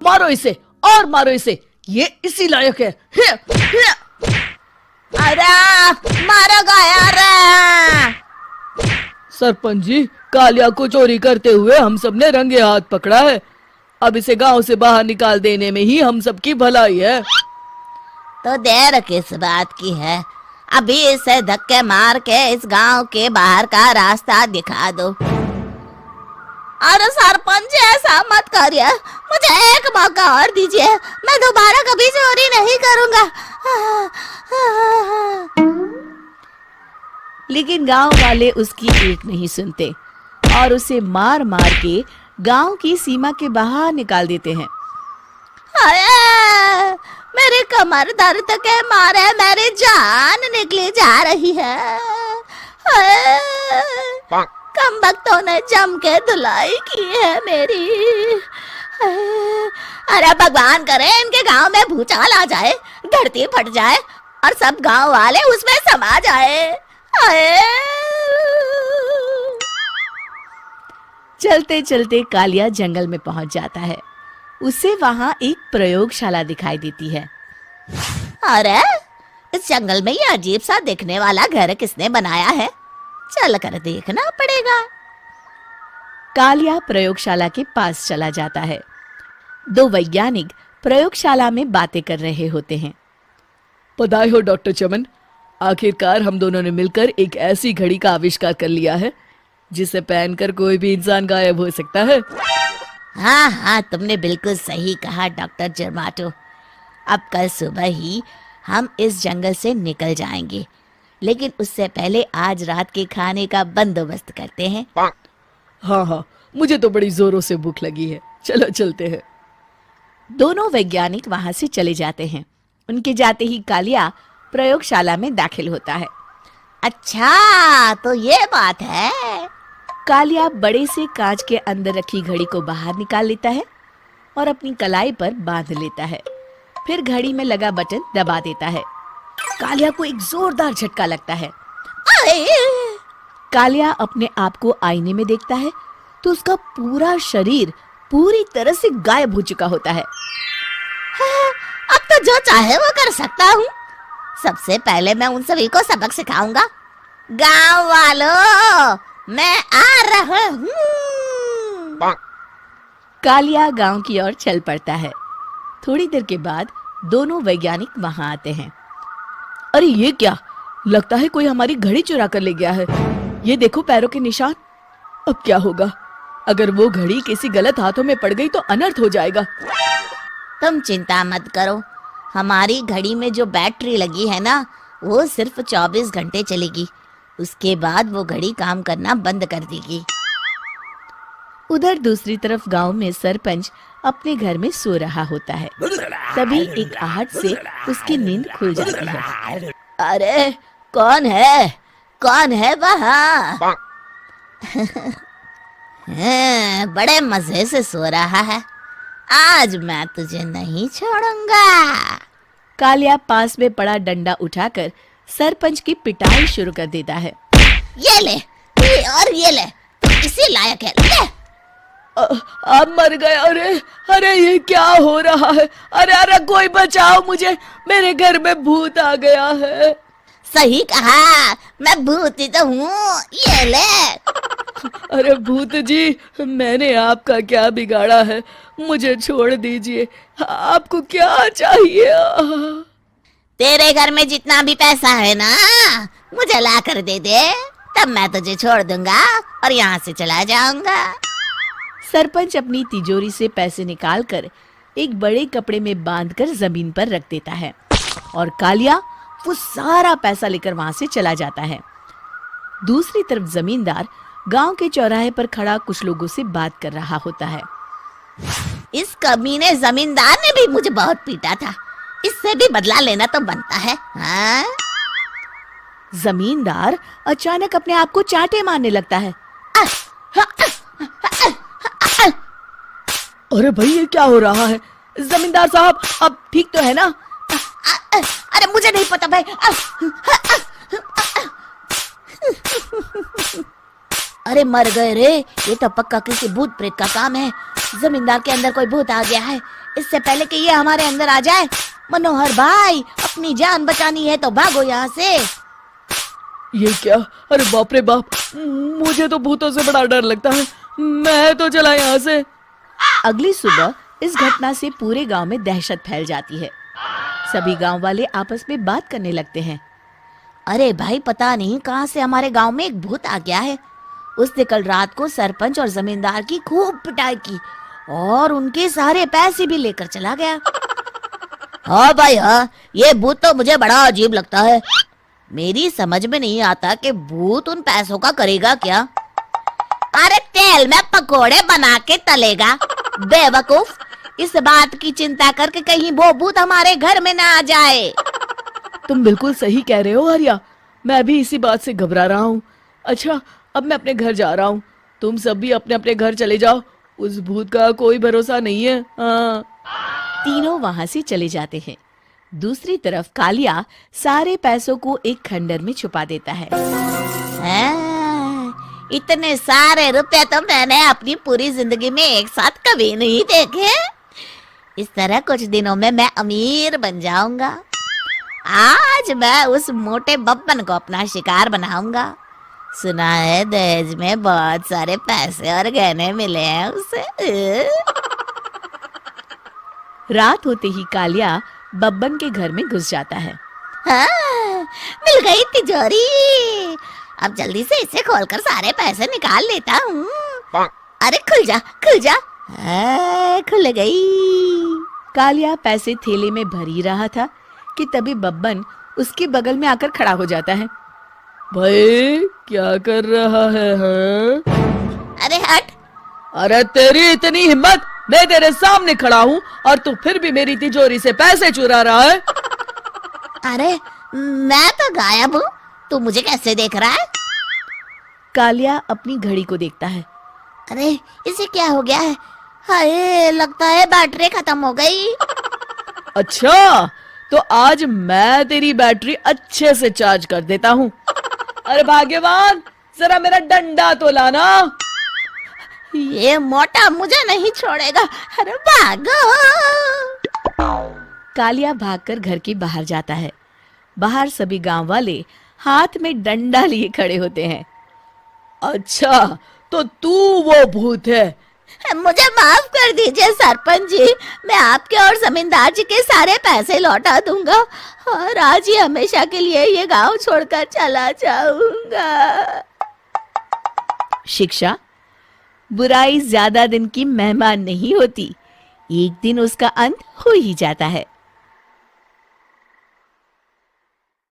मारो इसे और मारो इसे, ये इसी लायक है। अरे मारो यार। सरपंच जी, कालिया को चोरी करते हुए हम सब ने रंगे हाथ पकड़ा है। अब इसे गांव से बाहर निकाल देने में ही हम सबकी भलाई है। तो देर किस बात की है, अभी इसे धक्के मार के इस गांव के बाहर का रास्ता दिखा दो। अरे सरपंच ऐसा मत करिए, मुझे एक मौका और दीजिए, मैं दोबारा कभी चोरी नहीं करूंगा। लेकिन गांव वाले उसकी एक नहीं सुनते और उसे मार मार के गांव की सीमा के बाहर निकाल देते हैं। मेरी कमर दर्द के मारे मेरी जान निकली जा रही है। कमबख्तों ने जम के धुलाई की है मेरी। अरे भगवान करे इनके गांव में भूचाल आ जाए, धरती फट जाए और सब गांव वाले उसमें समा जाए। चलते चलते कालिया जंगल में पहुंच जाता है। उसे वहां एक प्रयोगशाला दिखाई देती है। अरे इस जंगल में ये अजीब सा दिखने वाला घर किसने बनाया है, चल कर देखना पड़ेगा। कालिया प्रयोगशाला के पास चला जाता है। दो वैज्ञानिक प्रयोगशाला में बातें कर रहे होते हैं। बधाई हो डॉक्टर चमन, आखिरकार हम दोनों ने मिलकर एक ऐसी घड़ी का आविष्कार कर लिया है जिसे पहनकर कोई भी इंसान गायब हो सकता है। हाँ, तुमने बिल्कुल सही कहा डॉक्टर जर्माटो। अब कल सुबह ही हम इस जंगल से निकल जाएंगे, लेकिन उससे पहले आज रात के खाने का बंदोबस्त करते हैं। हाँ, मुझे तो बड़ी जोरों से भूख लगी है, चलो चलते हैं। दोनों वैज्ञानिक वहां से चले जाते हैं। उनके जाते ही कालिया प्रयोगशाला में दाखिल होता है। अच्छा, तो ये बात है। कालिया बड़े से कांच के अंदर रखी घड़ी को बाहर निकाल लेता है और अपनी कलाई पर बांध लेता है। फिर घड़ी में लगा बटन दबा देता है। कालिया को एक जोरदार झटका लगता है। कालिया अपने आप को आईने में देखता है तो उसका पूरा शरीर पूरी तरह से गायब हो चुका होता है। अब तो जो चाहे वो कर सकता हूँ। सबसे पहले मैं उन सभी को सबक सिखाऊंगा। गांव वालों, मैं आ रहा हूँ। कालिया गांव की ओर चल पड़ता है। थोड़ी देर के बाद दोनों वैज्ञानिक वहां आते हैं। अरे ये क्या, लगता है कोई हमारी घड़ी चुरा कर ले गया है। ये देखो पैरों के निशान। अब क्या होगा, अगर वो घड़ी किसी गलत हाथों में पड़ गई तो अनर्थ हो जाएगा। तुम चिंता मत करो, हमारी घड़ी में जो बैटरी लगी है ना, वो सिर्फ 24 घंटे चलेगी। उसके बाद वो घड़ी काम करना बंद कर देगी। उधर दूसरी तरफ गांव में सरपंच अपने घर में सो रहा होता है। तभी एक आहट से उसकी नींद खुल जाती है। अरे कौन है वहाँ? बड़े मजे से सो रहा है, आज मैं तुझे नहीं छोड़ूंगा। कालिया पास में पड़ा डंडा उठाकर सरपंच की पिटाई शुरू कर देता है। ये ले, ये ले, तू इसी लायक है, ले। आप मर गए। अरे ये क्या हो रहा है? अरे कोई बचाओ मुझे, मेरे घर में भूत आ गया है। सही कहा, मैं भूत ही तो हूँ, ये ले। अरे भूत जी, मैंने आपका क्या बिगाड़ा है, मुझे छोड़ दीजिए। आपको क्या चाहिए? तेरे घर में जितना भी पैसा है ना, मुझे ला कर दे दे, तब मैं तुझे छोड़ दूंगा और यहाँ से चला जाऊंगा। सरपंच अपनी तिजोरी से पैसे निकालकर एक बड़े कपड़े में बांधकर जमीन पर रख देता है और कालिया वो सारा पैसा लेकर वहां से चला जाता है। दूसरी तरफ जमींदार गांव के चौराहे पर खड़ा कुछ लोगों से बात कर रहा होता है। इस कमीने जमींदार ने भी मुझे बहुत पीटा था, इससे भी बदला लेना तो बनता है। हाँ? जमींदार अचानक अपने आप को चांटे मारने लगता है। अरे भाई ये क्या हो रहा है? जमींदार साहब, अब ठीक तो है ना? अरे मुझे नहीं पता भाई। अरे मर गए रे, ये तो पक्का किसी भूत प्रेत का काम है। जमींदार के अंदर कोई भूत आ गया है। इससे पहले कि ये हमारे अंदर आ जाए, मनोहर भाई अपनी जान बचानी है तो भागो यहाँ से। ये क्या? अरे बाप रे बाप, मुझे तो भूतों से बड़ा डर लगता है। मैं तो चला यहाँ से। अगली सुबह इस घटना से पूरे गांव में दहशत फैल जाती है। सभी गांव वाले आपस में बात करने लगते हैं। अरे भाई, पता नहीं कहाँ से हमारे गांव में एक भूत आ गया है। उसने कल रात को सरपंच और जमींदार की खूब पिटाई की और उनके सारे पैसे भी लेकर चला गया। हाँ भाई हाँ, ये भूत तो मुझे बड़ा अजीब लगता है। मेरी समझ में नहीं आता कि भूत उन पैसों का करेगा क्या। अरे तेल में पकोड़े बना के तलेगा बेवकूफ। इस बात की चिंता करके कहीं वो भूत हमारे घर में ना आ जाए। तुम बिल्कुल सही कह रहे हो आर्या, मैं भी इसी बात से घबरा रहा हूँ। अच्छा, अब मैं अपने घर जा रहा हूँ। तुम सब भी अपने अपने घर चले जाओ। उस भूत का कोई भरोसा नहीं है। हाँ। तीनों वहां से चले जाते हैं। दूसरी तरफ कालिया सारे पैसों को एक खंडर में छुपा देता है। इतने सारे रुपए तो मैंने अपनी पूरी जिंदगी में एक साथ कभी नहीं देखे। इस तरह कुछ दिनों में मैं अमीर बन जाऊंगा। आज मैं उस मोटे बब्बन को अपना शिकार बनाऊंगा। सुना है दहेज में बहुत सारे पैसे और गहने मिले हैं उसे। रात होते ही कालिया बब्बन के घर में घुस जाता है। हाँ, मिल गई तिजोरी। अब जल्दी से इसे खोलकर सारे पैसे निकाल लेता हूँ। अरे खुल जा खुल जा। खुल गई। कालिया पैसे थैले में भर ही रहा था कि तभी बब्बन उसके बगल में आकर खड़ा हो जाता है। भाई क्या कर रहा है? हाँ? अरे हट। अरे तेरी इतनी हिम्मत, मैं तेरे सामने खड़ा हूँ और तू फिर भी मेरी तिजोरी से पैसे चुरा रहा है। अरे मैं तो गायब हूँ, तू मुझे कैसे देख रहा है? कालिया अपनी घड़ी को देखता है। अरे इसे क्या हो गया है? हाय, लगता है बैटरी खत्म हो गई। अच्छा, तो आज मैं तेरी बैटरी अच्छे से चार्ज कर देता हूँ। अरे भाग्यवान, जरा मेरा डंडा तो लाना। ये मोटा मुझे नहीं छोड़ेगा। अरे भागो। कालिया भागकर घर के बाहर जाता है। बाहर सभी गांव वाले हाथ में डंडा लिए खड़े होते हैं। अच्छा, तो तू वो भूत है? मुझे माफ कर दीजिए सरपंच जी, मैं आपके और जमींदार जी के सारे पैसे लौटा दूंगा और आज ही हमेशा के लिए ये गांव छोड़कर चला जाऊंगा। शिक्षा: बुराई ज्यादा दिन की मेहमान नहीं होती, एक दिन उसका अंत हो ही जाता है।